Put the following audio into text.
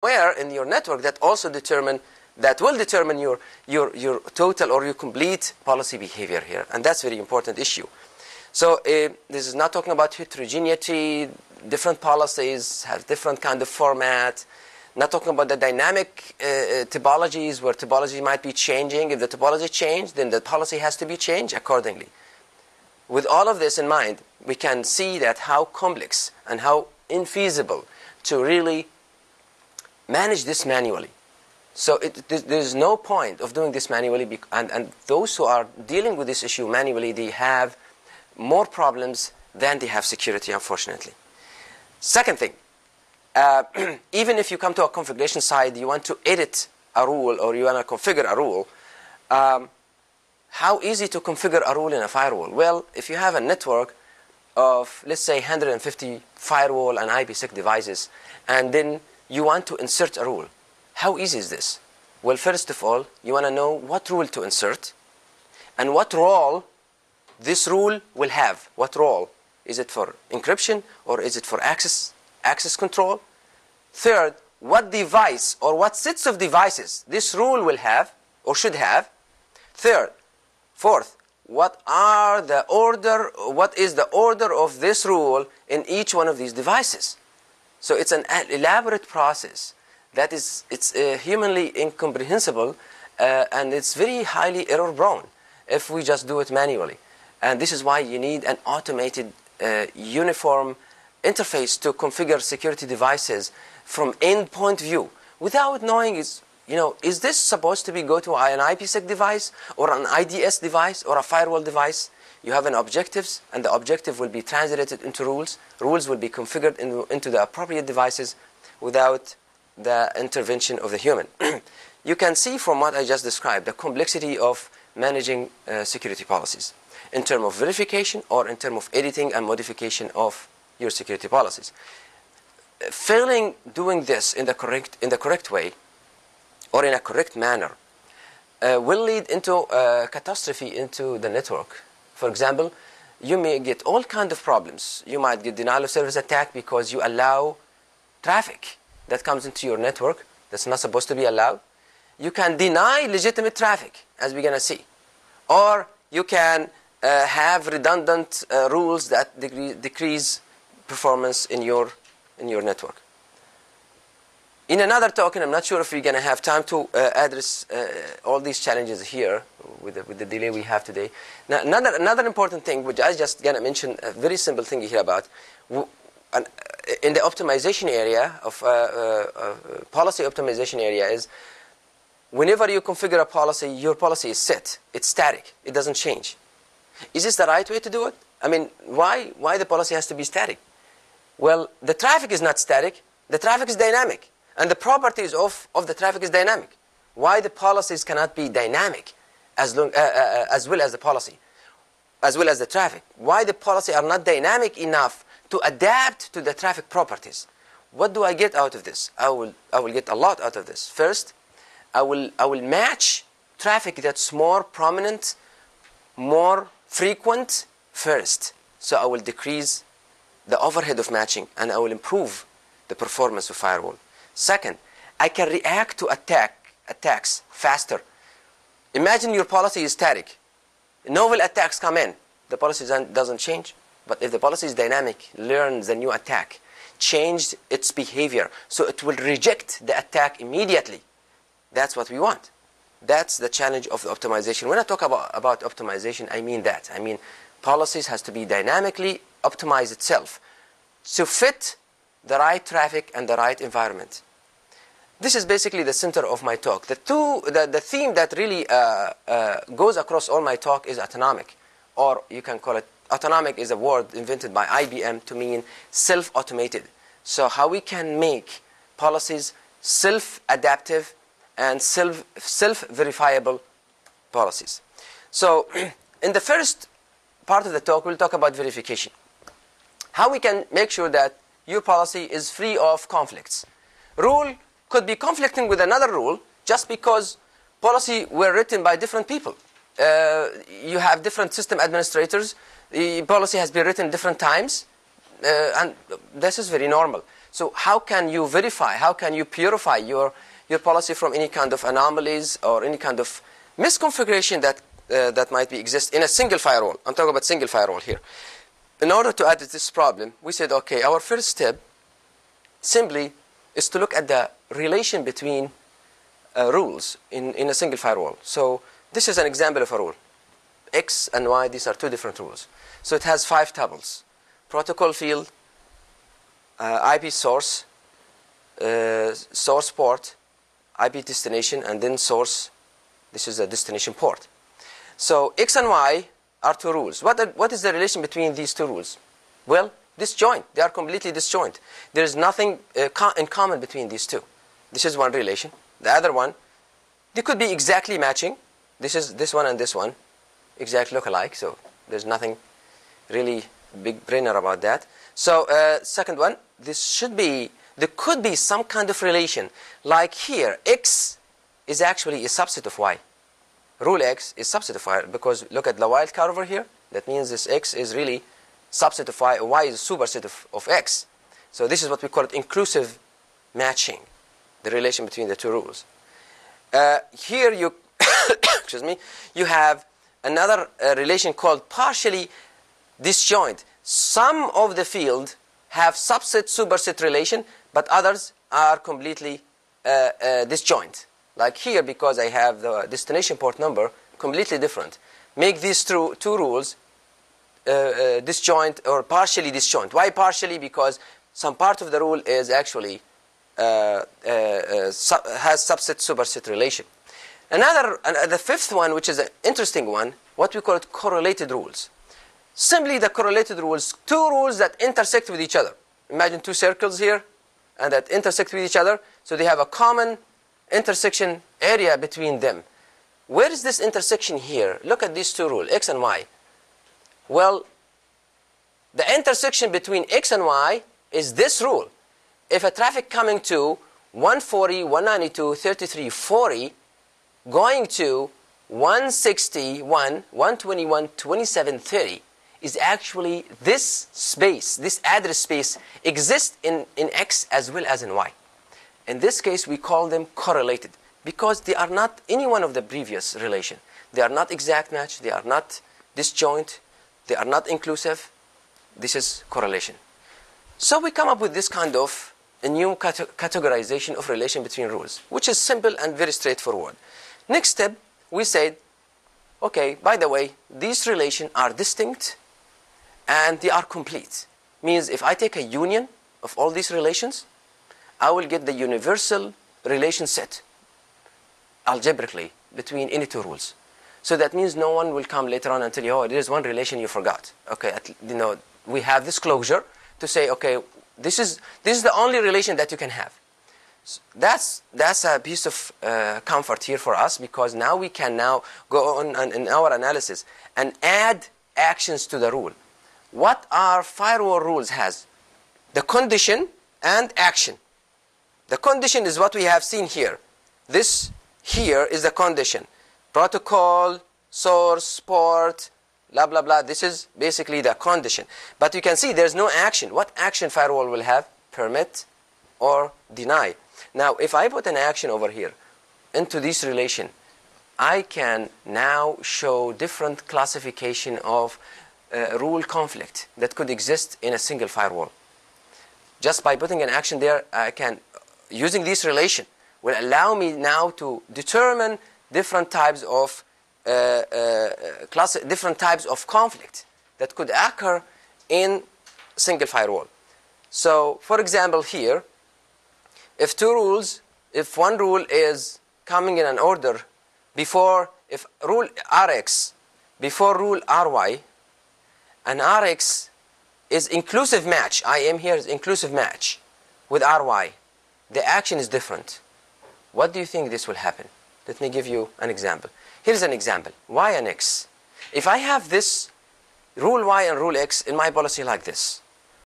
somewhere in your network that will determine your total or your complete policy behavior here, and that's a very important issue. So this is not talking about heterogeneity. Different policies have different kind of format. Not talking about the dynamic topologies where topology might be changing. If the topology changed, then the policy has to be changed accordingly. With all of this in mind, we can see that how complex and how infeasible to really manage this manually. So there's no point of doing this manually, and those who are dealing with this issue manually, they have more problems than they have security, unfortunately. Second thing, even if you come to a configuration side, you want to edit a rule or you want to configure a rule, how easy to configure a rule in a firewall? Well, if you have a network of, let's say, 150 firewall and IPSec devices, and then you want to insert a rule, how easy is this? Well, first of all, you want to know what rule to insert and what role this rule will have. What role? Is it for encryption or is it for access control? Third, what device or what sets of devices this rule will have or should have. Fourth, what is the order of this rule in each one of these devices? So it's an elaborate process that it's humanly incomprehensible, and it's very highly error prone if we just do it manually. And this is why you need an automated uniform interface to configure security devices from endpoint view without knowing is this supposed to go to an IPSec device or an IDS device or a firewall device? You have an objectives, and the objective will be translated into rules. Rules will be configured into the appropriate devices without the intervention of the human. You can see from what I just described the complexity of managing security policies in terms of verification or in terms of editing and modification of your security policies. Failing doing this in the correct way or in a correct manner will lead into catastrophe into the network. For example, you may get all kinds of problems. You might get denial of service attack because you allow traffic that comes into your network that's not supposed to be allowed. You can deny legitimate traffic, as we're going to see. Or you can have redundant rules that decrease performance in your network. In another talk, and I'm not sure if we're going to have time to address all these challenges here with the delay we have today. Now, another important thing, which I just going to mention, a very simple thing here about, in the optimization area of policy optimization area is, whenever you configure a policy, your policy is set. It's static. It doesn't change. Is this the right way to do it? I mean, why the policy has to be static? Well, the traffic is not static. The traffic is dynamic. And the properties of the traffic is dynamic. Why the policies cannot be dynamic as well as the policy, as well as the traffic? Why the policy are not dynamic enough to adapt to the traffic properties? What do I get out of this? I will get a lot out of this. First, I will match traffic that's more prominent, more frequent first. So I will decrease the overhead of matching, and I will improve the performance of firewall. Second, I can react to attacks faster. Imagine your policy is static. Novel attacks come in. The policy doesn't change. But if the policy is dynamic, learns the new attack, changed its behavior, so it will reject the attack immediately. That's what we want. That's the challenge of the optimization. When I talk about optimization, I mean that. I mean policies has to be dynamically optimize itself to fit the right traffic and the right environment. This is basically the center of my talk. The theme that really goes across all my talk is autonomic, or you can call it, autonomic is a word invented by IBM to mean self-automated. So how we can make policies self-adaptive and self-verifiable policies. So in the first part of the talk, we'll talk about verification. How we can make sure that your policy is free of conflicts. Rule could be conflicting with another rule just because policy were written by different people. You have different system administrators. The policy has been written different times, and this is very normal. So how can you verify, how can you purify your policy from any kind of anomalies or any kind of misconfiguration that might exist in a single firewall? I'm talking about single firewall here. In order to address this problem, we said, okay, our first step simply is to look at the relation between rules in a single firewall. So this is an example of a rule. X and Y, these are two different rules. So it has 5 tuples: protocol field, IP source, source port, IP destination, and then source. This is a destination port. So X and Y are 2 rules. What is the relation between these 2 rules? Well, disjoint. They are completely disjoint. There is nothing in common between these 2. This is one relation. The other one, they could be exactly matching. This one and this one, exactly look-alike. So there's nothing really big brainer about that. So second one, there could be some kind of relation. Like here, X is actually a subset of Y. Rule X is subset of Y, because look at the wildcard over here. That means this X is really subset of Y. Y is a superset of X. So this is what we call it inclusive matching, the relation between the 2 rules. Here you, excuse me, you have another relation called partially disjoint. Some of the field have subset-superset relation, but others are completely disjoint. Like here, because I have the destination port number completely different, make these two rules disjoint or partially disjoint. Why partially? Because some part of the rule is actually has subset-superset relation. The 5th one, which is an interesting one, what we call it correlated rules. Simply the correlated rules, 2 rules that intersect with each other. Imagine 2 circles here, and that intersect with each other, so they have a common intersection area between them. Where is this intersection here? Look at these 2 rules, X and Y. Well, the intersection between X and Y is this rule. If a traffic coming to 140, 192, 33, 40, going to 161, 121, 27, 30, is actually this space, this address space exists in X as well as in Y. In this case, we call them correlated because they are not any one of the previous relation. They are not exact match, they are not disjoint, they are not inclusive. This is correlation. So we come up with this kind of a new categorization of relation between rules, which is simple and very straightforward. Next step, we said, okay, by the way, these relations are distinct and they are complete. Means if I take a union of all these relations, I will get the universal relation set algebraically between any 2 rules. So that means no one will come later on and tell you, oh, there is one relation you forgot. Okay, we have this closure to say, okay, this is the only relation that you can have. So that's a piece of comfort here for us, because now we can now go on in our analysis and add actions to the rule. What our firewall rules has? The condition and action. The condition is what we have seen here. This here is the condition. Protocol, source, port, blah, blah, blah. This is basically the condition. But you can see there's no action. What action firewall will have? Permit or deny. Now, if I put an action over here into this relation, I can now show different classification of rule conflict that could exist in a single firewall. Just by putting an action there, I can, using this relation, will allow me now to determine different types of conflict that could occur in single firewall. So, for example, here, if one rule is coming in an order before, if rule Rx before rule Ry, and Rx is inclusive match, IM here is inclusive match with Ry, the action is different. What do you think this will happen? Let me give you an example. Here's an example, Y and X. If I have this rule Y and rule X in my policy like this,